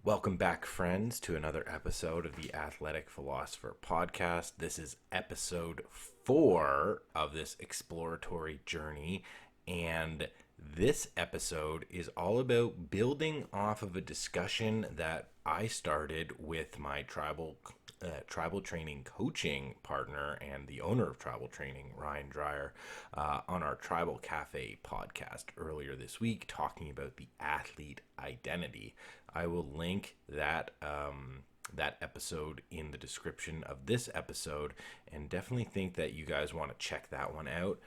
Welcome back, friends, to another episode of the Athletic Philosopher podcast. This is episode 4 of this exploratory journey, and this episode is all about building off of a discussion that I started with my tribal training coaching partner and the owner of Tribal Training, Ryan Dreyer, on our Tribal Cafe podcast earlier this week, talking about the athlete identity. I will link that episode in the description of this episode, and definitely think that you guys want to check that one out.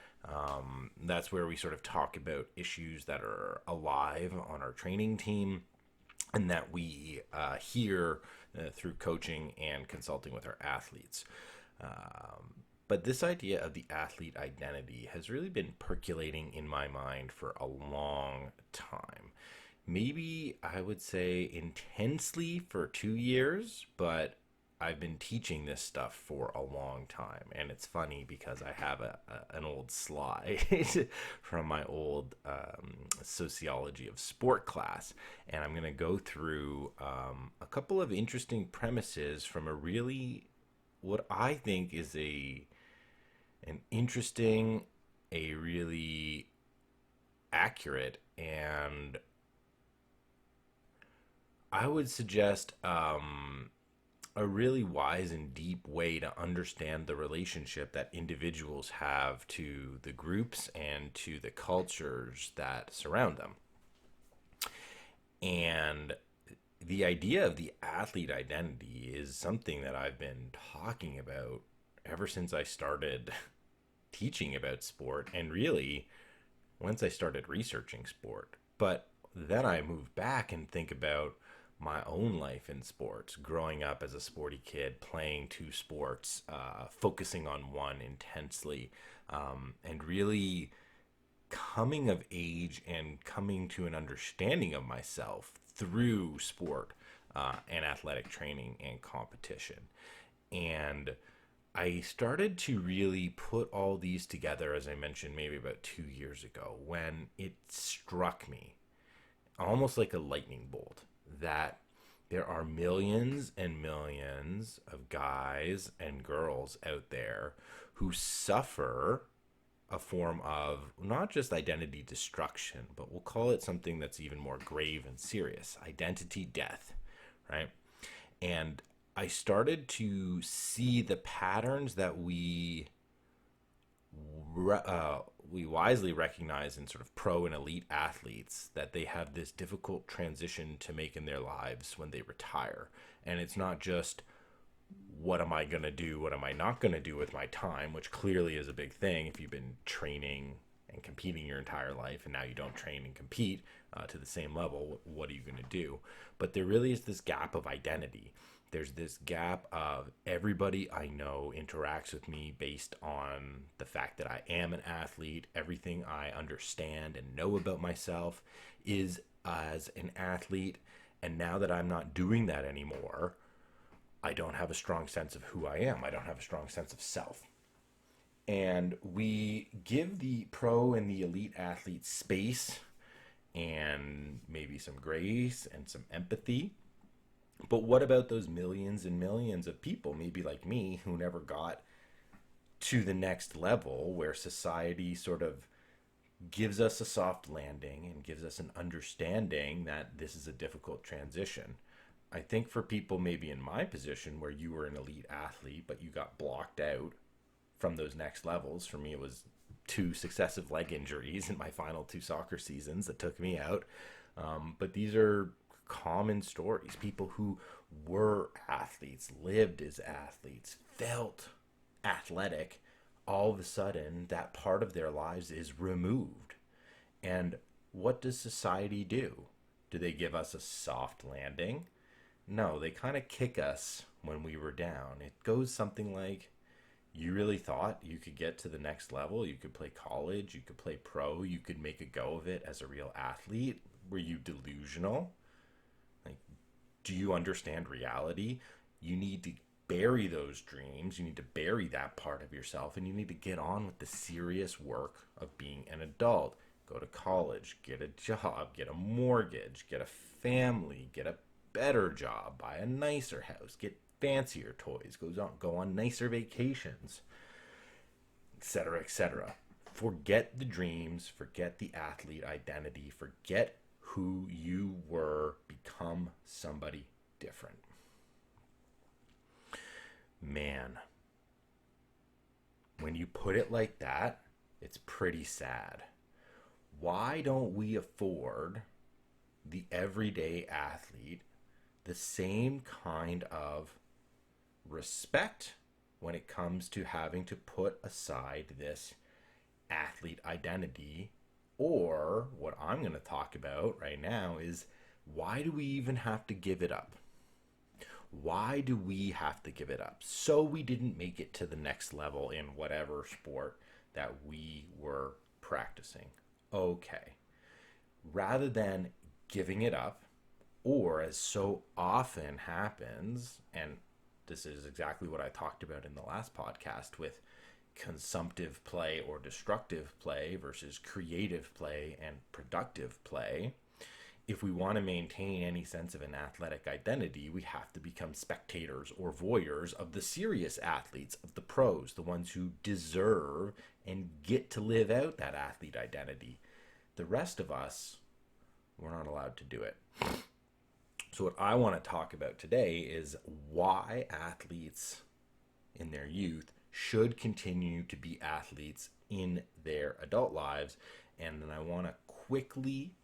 That's where we sort of talk about issues that are alive on our training team and that we hear through coaching and consulting with our athletes. But this idea of the athlete identity has really been percolating in my mind for a long time. Maybe I would say intensely for 2 years, but I've been teaching this stuff for a long time. And it's funny because I have an old slide from my old sociology of sport class. And I'm going to go through a couple of interesting premises from a really, what I think is an interesting, a really accurate, and I would suggest a really wise and deep way to understand the relationship that individuals have to the groups and to the cultures that surround them. And the idea of the athlete identity is something that I've been talking about ever since I started teaching about sport, and really once I started researching sport. But then I move back and think about my own life in sports, growing up as a sporty kid, playing two sports, focusing on one intensely, and really coming of age and coming to an understanding of myself through sport and athletic training and competition. And I started to really put all these together, as I mentioned, maybe about 2 years ago, when it struck me almost like a lightning bolt that there are millions and millions of guys and girls out there who suffer a form of not just identity destruction, but we'll call it something that's even more grave and serious: identity death, right? And I started to see the patterns that we wisely recognize in sort of pro and elite athletes, that they have this difficult transition to make in their lives when they retire. And it's not just what am I going to do, what am I not going to do with my time, which clearly is a big thing if you've been training and competing your entire life and now you don't train and compete to the same level. What are you going to do? But there really is this gap of identity. There's this gap of everybody I know interacts with me based on the fact that I am an athlete. Everything I understand and know about myself is as an athlete. And now that I'm not doing that anymore, I don't have a strong sense of who I am. I don't have a strong sense of self. And we give the pro and the elite athletes space and maybe some grace and some empathy. But what about those millions and millions of people, maybe like me, who never got to the next level, where society sort of gives us a soft landing and gives us an understanding that this is a difficult transition? I think for people maybe in my position, where you were an elite athlete but you got blocked out from those next levels. For me, it was two successive leg injuries in my final two soccer seasons that took me out. But these are common stories. People who were athletes, lived as athletes, felt athletic. All of a sudden, that part of their lives is removed. And what does society do? Do they give us a soft landing? No, they kind of kick us when we were down. It goes something like, you really thought you could get to the next level? You could play college, you could play pro, you could make a go of it as a real athlete? Were you delusional? Like, do you understand reality? You need to bury those dreams. You need to bury that part of yourself, and you need to get on with the serious work of being an adult. Go to college, get a job, get a mortgage, get a family, get a better job, buy a nicer house, get fancier toys, go on nicer vacations, etc., etc. Forget the dreams, forget the athlete identity, forget who you were, become somebody different. Man, when you put it like that, it's pretty sad. Why don't we afford the everyday athlete the same kind of respect when it comes to having to put aside this athlete identity? Or what I'm going to talk about right now is, why do we even have to give it up? Why do we have to give it up? So we didn't make it to the next level in whatever sport that we were practicing. Okay. Rather than giving it up, or as so often happens, and this is exactly what I talked about in the last podcast with consumptive play or destructive play versus creative play and productive play. If we want to maintain any sense of an athletic identity, we have to become spectators or voyeurs of the serious athletes, of the pros, the ones who deserve and get to live out that athlete identity. The rest of us, we're not allowed to do it. So what I want to talk about today is why athletes in their youth should continue to be athletes in their adult lives. And then I want to quickly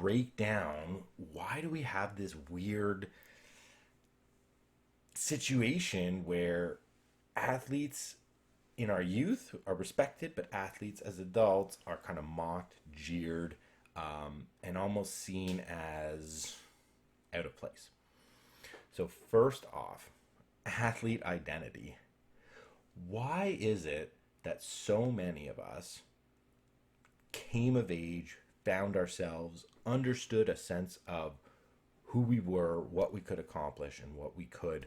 break down, why do we have this weird situation where athletes in our youth are respected, but athletes as adults are kind of mocked, jeered, and almost seen as out of place. So first off, athlete identity. Why is it that so many of us came of age, found ourselves, understood a sense of who we were, what we could accomplish, and what we could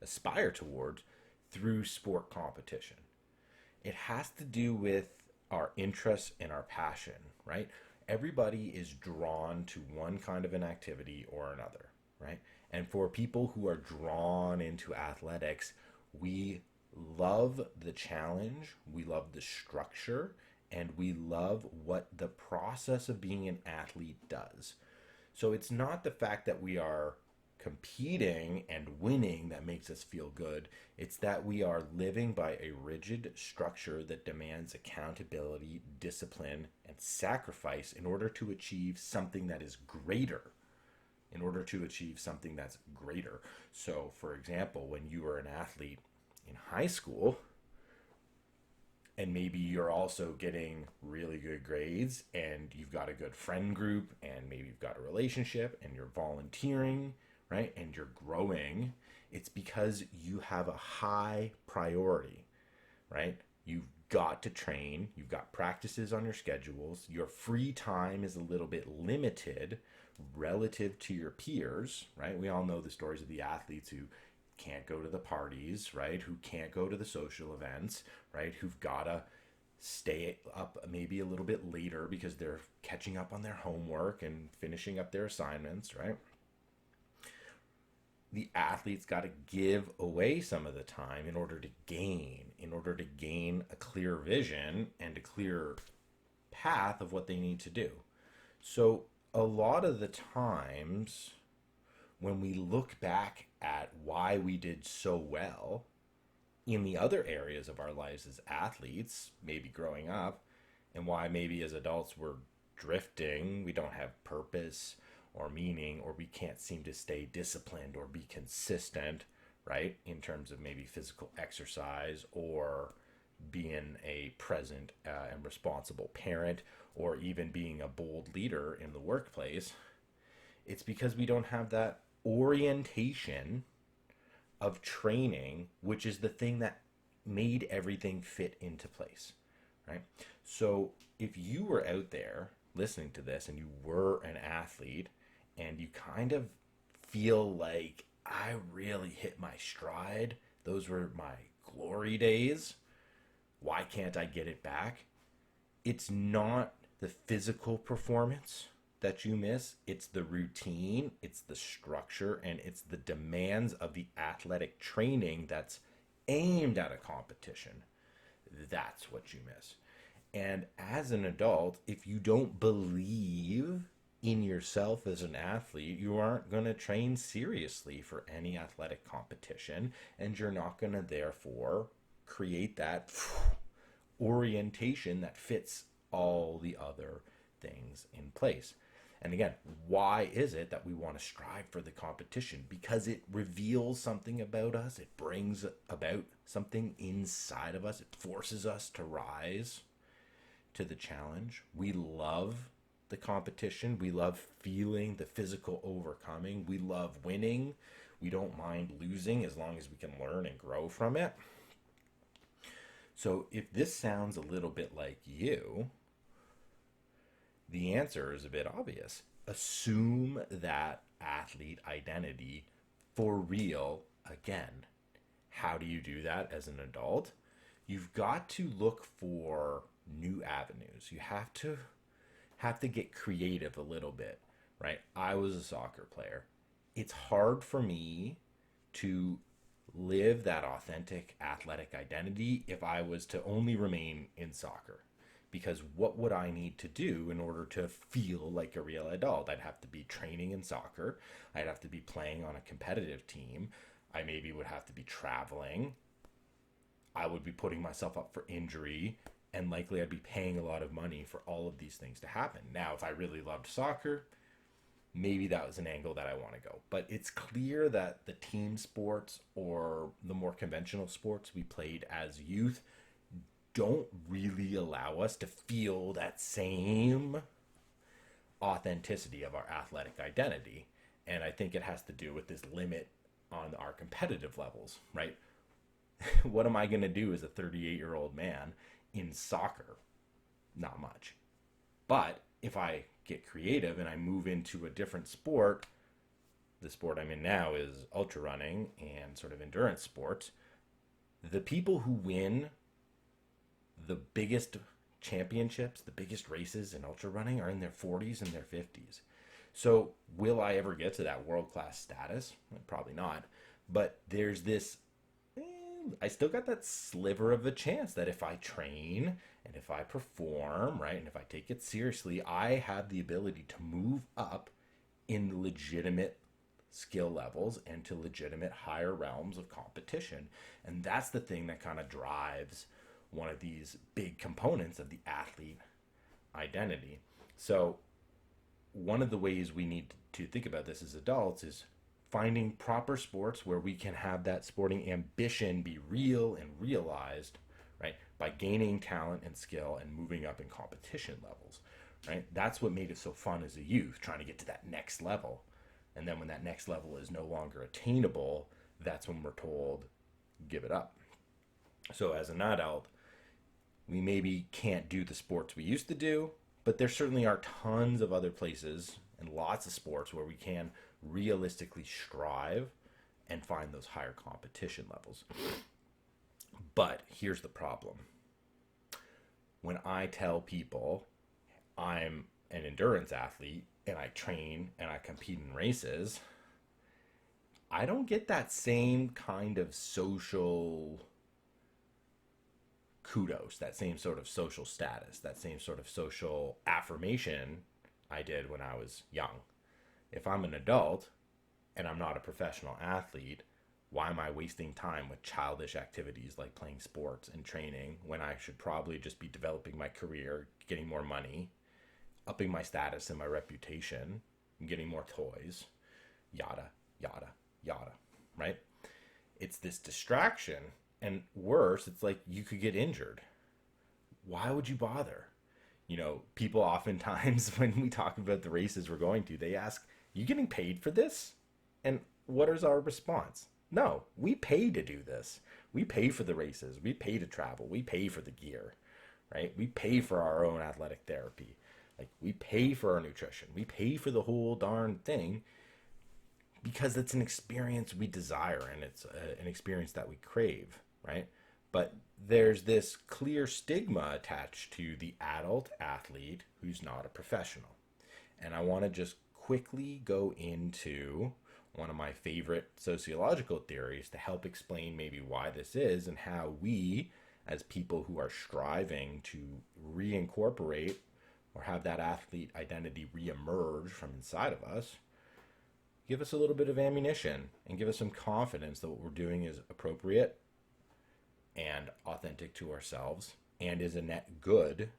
aspire towards through sport competition? It has to do with our interests and our passion, right? Everybody is drawn to one kind of an activity or another, right? And for people who are drawn into athletics, we love the challenge, we love the structure, and we love what the process of being an athlete does. So it's not the fact that we are competing and winning that makes us feel good. It's that we are living by a rigid structure that demands accountability, discipline, and sacrifice in order to achieve something that is greater. So, for example, when you were an athlete in high school, and maybe you're also getting really good grades, and you've got a good friend group, and maybe you've got a relationship, and you're volunteering, right? And you're growing. It's because you have a high priority, right? You've got to train. You've got practices on your schedules. Your free time is a little bit limited relative to your peers, right? We all know the stories of the athletes who can't go to the parties, right? Who can't go to the social events, right? Who've got to stay up maybe a little bit later because they're catching up on their homework and finishing up their assignments, right? The athlete's got to give away some of the time in order to gain a clear vision and a clear path of what they need to do. So a lot of the times when we look back at why we did so well in the other areas of our lives as athletes, maybe growing up, and why maybe as adults we're drifting, we don't have purpose or meaning, or we can't seem to stay disciplined or be consistent, right? In terms of maybe physical exercise or being a present and responsible parent, or even being a bold leader in the workplace. It's because we don't have that orientation of training, which is the thing that made everything fit into place, right? So if you were out there listening to this and you were an athlete and you kind of feel like, I really hit my stride, those were my glory days, why can't I get it back? It's not the physical performance, that you miss. It's the routine, it's the structure, and it's the demands of the athletic training that's aimed at a competition. That's what you miss. And as an adult, if you don't believe in yourself as an athlete, you aren't going to train seriously for any athletic competition, and you're not going to therefore create that orientation that fits all the other things in place. And again, why is it that we want to strive for the competition? Because it reveals something about us. It brings about something inside of us. It forces us to rise to the challenge. We love the competition. We love feeling the physical overcoming. We love winning. We don't mind losing as long as we can learn and grow from it. So if this sounds a little bit like you, the answer is a bit obvious. Assume that athlete identity for real again. How do you do that as an adult? You've got to look for new avenues. You have to get creative a little bit, right? I was a soccer player. It's hard for me to live that authentic athletic identity if I was to only remain in soccer. Because what would I need to do in order to feel like a real adult? I'd have to be training in soccer. I'd have to be playing on a competitive team. I maybe would have to be traveling. I would be putting myself up for injury. And likely I'd be paying a lot of money for all of these things to happen. Now, if I really loved soccer, maybe that was an angle that I want to go. But it's clear that the team sports or the more conventional sports we played as youth don't really allow us to feel that same authenticity of our athletic identity. And I think it has to do with this limit on our competitive levels, right? What am I going to do as a 38-year-old man in soccer? Not much. But if I get creative and I move into a different sport, the sport I'm in now is ultra running and sort of endurance sports. The people who win the biggest championships, the biggest races in ultra running are in their 40s and their 50s. So will I ever get to that world-class status? Probably not. But there's this, I still got that sliver of a chance that if I train and if I perform, right, and if I take it seriously, I have the ability to move up in legitimate skill levels and to legitimate higher realms of competition. And that's the thing that kind of drives one of these big components of the athlete identity. So one of the ways we need to think about this as adults is finding proper sports where we can have that sporting ambition be real and realized, right, by gaining talent and skill and moving up in competition levels, right? That's what made it so fun as a youth, trying to get to that next level. And then when that next level is no longer attainable, that's when we're told, give it up. So as an adult, we maybe can't do the sports we used to do, but there certainly are tons of other places and lots of sports where we can realistically strive and find those higher competition levels. But here's the problem. When I tell people I'm an endurance athlete and I train and I compete in races, I don't get that same kind of social kudos, that same sort of social status, that same sort of social affirmation I did when I was young. If I'm an adult and I'm not a professional athlete, why am I wasting time with childish activities like playing sports and training when I should probably just be developing my career, getting more money, upping my status and my reputation, and getting more toys, yada, yada, yada, right? It's this distraction. And worse, it's like you could get injured. Why would you bother? You know, people oftentimes, when we talk about the races we're going to, they ask, you getting paid for this? And what is our response? No, we pay to do this. We pay for the races. We pay to travel. We pay for the gear, right? We pay for our own athletic therapy. Like, we pay for our nutrition. We pay for the whole darn thing because it's an experience we desire and it's an experience that we crave, right? But there's this clear stigma attached to the adult athlete who's not a professional. And I want to just quickly go into one of my favorite sociological theories to help explain maybe why this is and how we, as people who are striving to reincorporate or have that athlete identity reemerge from inside of us, give us a little bit of ammunition and give us some confidence that what we're doing is appropriate and authentic to ourselves and is a net good,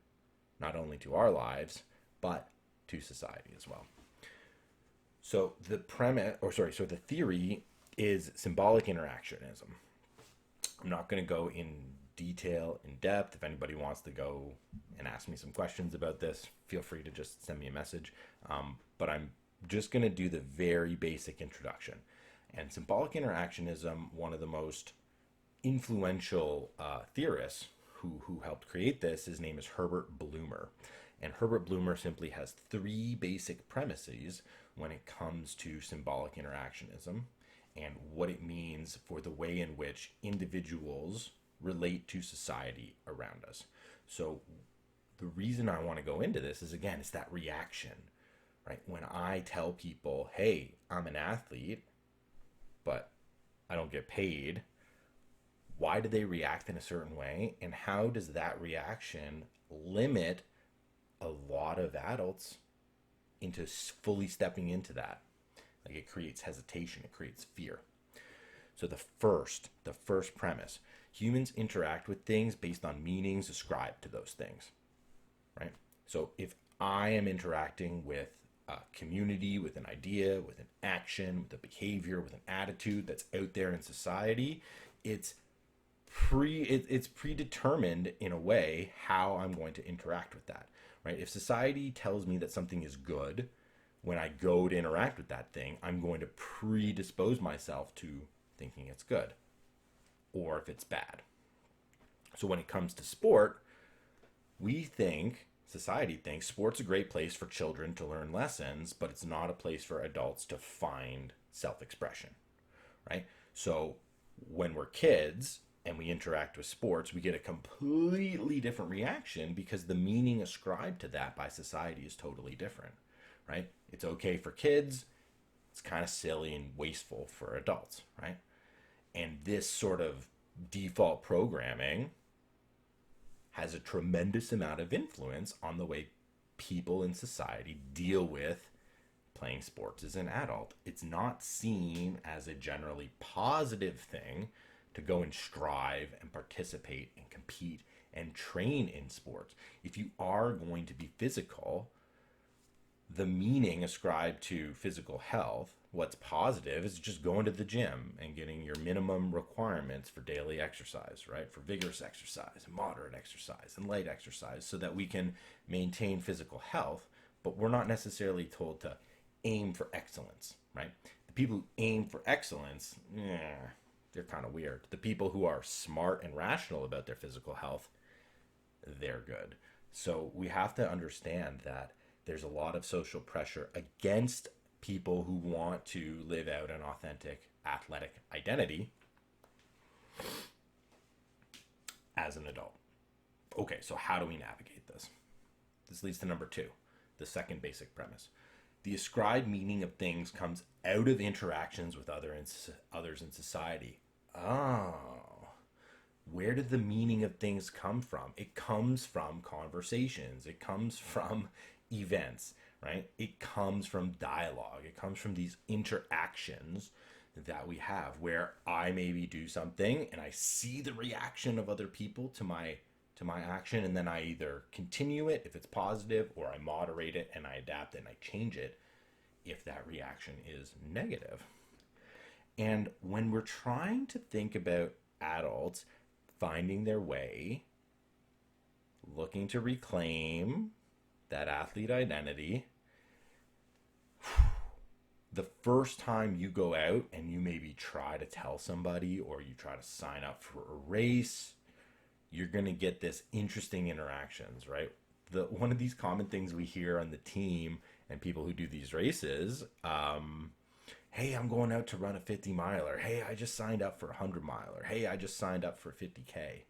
not only to our lives, but to society as well. So the premise, so the theory is symbolic interactionism. I'm not going to go in detail, in depth. If anybody wants to go and ask me some questions about this, feel free to just send me a message. But I'm just going to do the very basic introduction. And symbolic interactionism, one of the most influential theorists who helped create this, his name is Herbert Blumer. And Herbert Blumer simply has three basic premises when it comes to symbolic interactionism and what it means for the way in which individuals relate to society around us. So the reason I want to go into this is, again, it's that reaction, right? When I tell people, hey, I'm an athlete, but I don't get paid, why do they react in a certain way? And how does that reaction limit a lot of adults into fully stepping into that? Like, it creates hesitation, it creates fear. So the first premise, humans interact with things based on meanings ascribed to those things, right? So if I am interacting with a community, with an idea, with an action, with a behavior, with an attitude that's out there in society, it's predetermined in a way how I'm going to interact with that, right? If society tells me that something is good, when I go to interact with that thing, I'm going to predispose myself to thinking it's good, or if it's bad. So when it comes to sport, society thinks sport's a great place for children to learn lessons, but it's not a place for adults to find self-expression, right? So when we're kids and we interact with sports, we get a completely different reaction because the meaning ascribed to that by society is totally different, right? It's okay for kids. It's kind of silly and wasteful for adults, right? And this sort of default programming has a tremendous amount of influence on the way people in society deal with playing sports as an adult. It's not seen as a generally positive thing to go and strive and participate and compete and train in sports. If you are going to be physical, the meaning ascribed to physical health, what's positive, is just going to the gym and getting your minimum requirements for daily exercise, right? For vigorous exercise, moderate exercise, and light exercise, so that we can maintain physical health. But we're not necessarily told to aim for excellence, right? The people who aim for excellence, they're kind of weird. The people who are smart and rational about their physical health, they're good. So we have to understand that there's a lot of social pressure against people who want to live out an authentic athletic identity as an adult. Okay, so how do we navigate this? This leads to number two, the second basic premise. The ascribed meaning of things comes out of interactions with others in society. Oh, where did the meaning of things come from? It comes from conversations. It comes from events, right? It comes from dialogue. It comes from these interactions that we have where I maybe do something and I see the reaction of other people to my action, and then I either continue it if it's positive, or I moderate it and I adapt and I change it if that reaction is negative. And when we're trying to think about adults finding their way, looking to reclaim that athlete identity, the first time you go out and you maybe try to tell somebody or you try to sign up for a race, you're going to get this interesting interactions, right? One of these common things we hear on the team and people who do these races, hey, I'm going out to run a 50 miler. Hey, I just signed up for a 100 miler. Hey, I just signed up for 50K.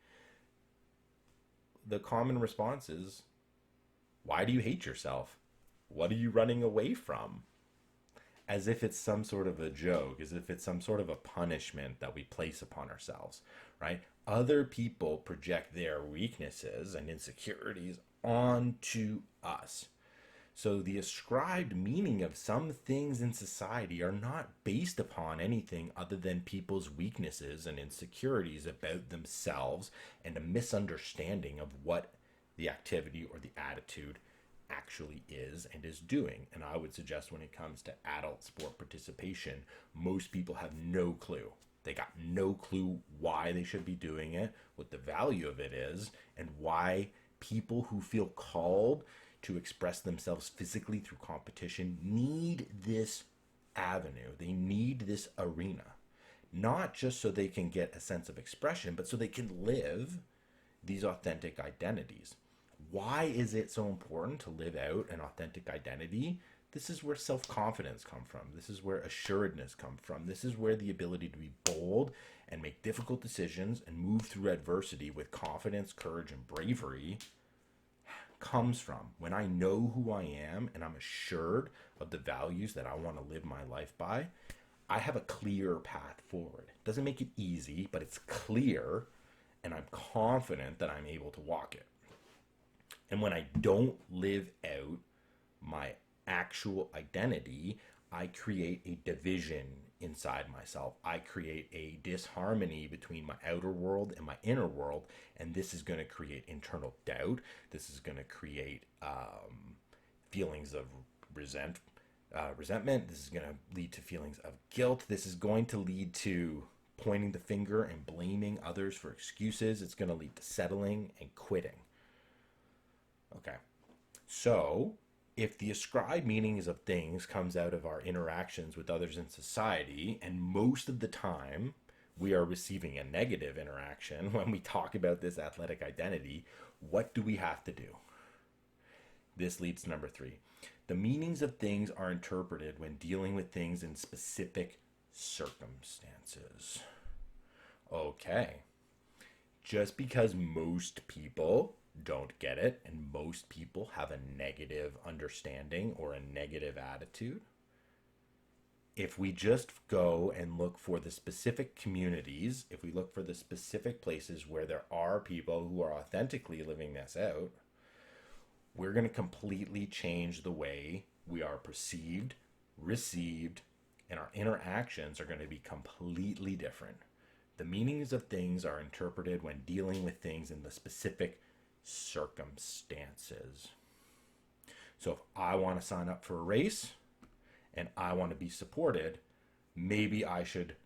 The common response is, why do you hate yourself? What are you running away from? As if it's some sort of a joke, as if it's some sort of a punishment that we place upon ourselves, right? Other people project their weaknesses and insecurities onto us. So the ascribed meaning of some things in society are not based upon anything other than people's weaknesses and insecurities about themselves and a misunderstanding of what the activity or the attitude actually is and is doing. And I would suggest when it comes to adult sport participation, most people have no clue. They got no clue why they should be doing it, what the value of it is, and why people who feel called to express themselves physically through competition need this avenue. They need this arena. Not just so they can get a sense of expression, but so they can live these authentic identities. Why is it so important to live out an authentic identity? This is where self-confidence comes from. This is where assuredness comes from. This is where the ability to be bold and make difficult decisions and move through adversity with confidence, courage, and bravery comes from. When I know who I am and I'm assured of the values that I want to live my life by, I have a clear path forward. It doesn't make it easy, but it's clear, and I'm confident that I'm able to walk it. And when I don't live out my actual identity, I create a division inside myself. I create a disharmony between my outer world and my inner world, and this is going to create internal doubt. This is going to create feelings of resentment. This is going to lead to feelings of guilt. This is going to lead to pointing the finger and blaming others for excuses. It's going to lead to settling and quitting. Okay, so if the ascribed meanings of things comes out of our interactions with others in society, and most of the time we are receiving a negative interaction when we talk about this athletic identity, what do we have to do? This leads to number 3. The meanings of things are interpreted when dealing with things in specific circumstances. Okay, just because most people don't get it and most people have a negative understanding or a negative attitude, if we just go and look for the specific communities, if we look for the specific places where there are people who are authentically living this out, we're going to completely change the way we are perceived, received, and our interactions are going to be completely different. The meanings of things are interpreted when dealing with things in the specific circumstances. So if I want to sign up for a race and I want to be supported, maybe I should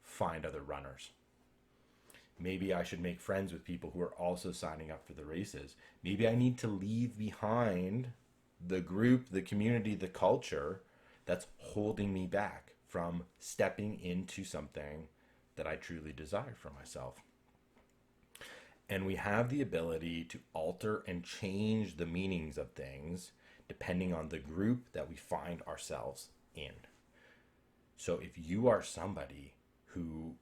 find other runners. Maybe I should make friends with people who are also signing up for the races. Maybe I need to leave behind the group, the community, the culture that's holding me back from stepping into something that I truly desire for myself. And we have the ability to alter and change the meanings of things depending on the group that we find ourselves in. So if you are somebody who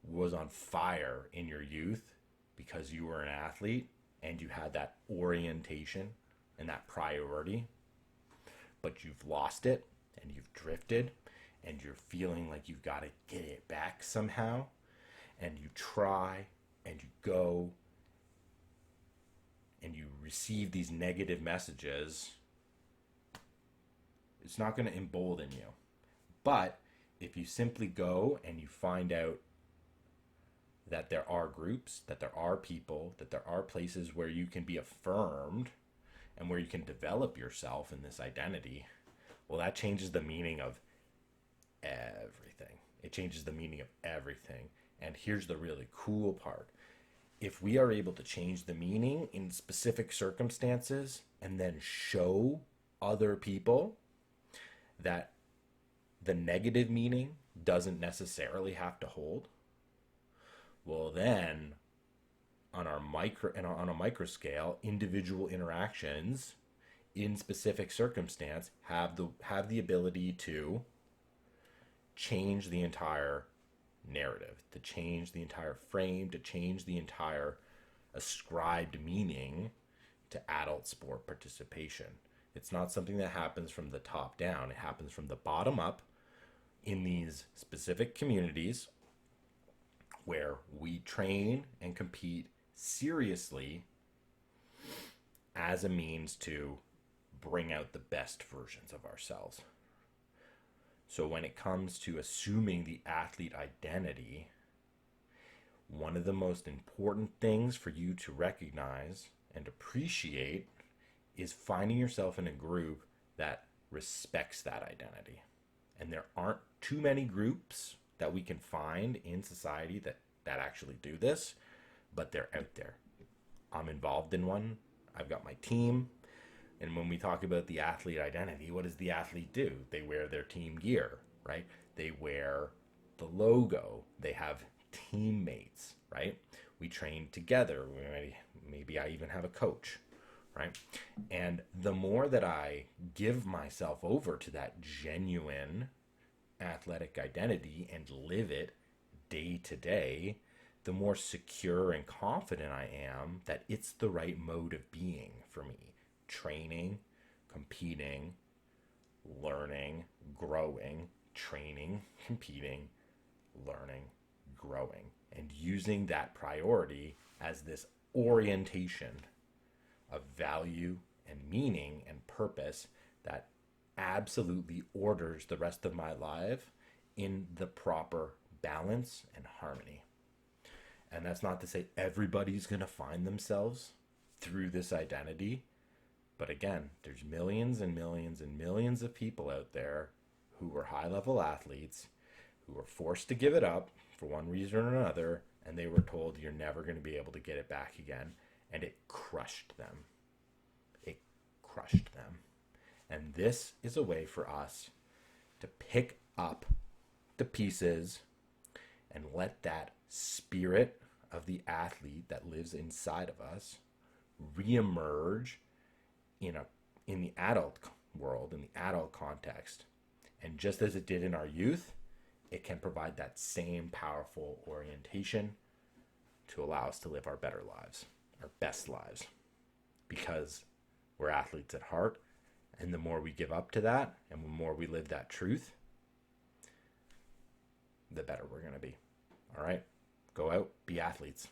was on fire in your youth because you were an athlete and you had that orientation and that priority, but you've lost it and you've drifted and you're feeling like you've got to get it back somehow, and you try and you go and you receive these negative messages, it's not going to embolden you. But if you simply go and you find out that there are groups, that there are people, that there are places where you can be affirmed and where you can develop yourself in this identity, well, that changes the meaning of everything. It changes the meaning of everything. And here's the really cool part. If we are able to change the meaning in specific circumstances and then show other people that the negative meaning doesn't necessarily have to hold, well then on a micro scale, individual interactions in specific circumstance have the ability to change the entire narrative, to change the entire frame, to change the entire ascribed meaning to adult sport participation. It's not something that happens from the top down. It happens from the bottom up in these specific communities where we train and compete seriously as a means to bring out the best versions of ourselves. So when it comes to assuming the athlete identity, one of the most important things for you to recognize and appreciate is finding yourself in a group that respects that identity. And there aren't too many groups that we can find in society that actually do this, but they're out there. I'm involved in one. I've got my team. And when we talk about the athlete identity, what does the athlete do? They wear their team gear, right? They wear the logo. They have teammates, right? We train together. Maybe I even have a coach, right? And the more that I give myself over to that genuine athletic identity and live it day to day, the more secure and confident I am that it's the right mode of being for me. Training, competing, learning, growing, training, competing, learning, growing, and using that priority as this orientation of value and meaning and purpose that absolutely orders the rest of my life in the proper balance and harmony. And that's not to say everybody's going to find themselves through this identity. But again, there's millions and millions and millions of people out there who were high-level athletes, who were forced to give it up for one reason or another, and they were told you're never going to be able to get it back again. And it crushed them. It crushed them. And this is a way for us to pick up the pieces and let that spirit of the athlete that lives inside of us reemerge in the adult world, in the adult context. And just as it did in our youth, it can provide that same powerful orientation to allow us to live our better lives, our best lives, because we're athletes at heart. And the more we give up to that and the more we live that truth, the better we're going to be. All right? Go out, be athletes.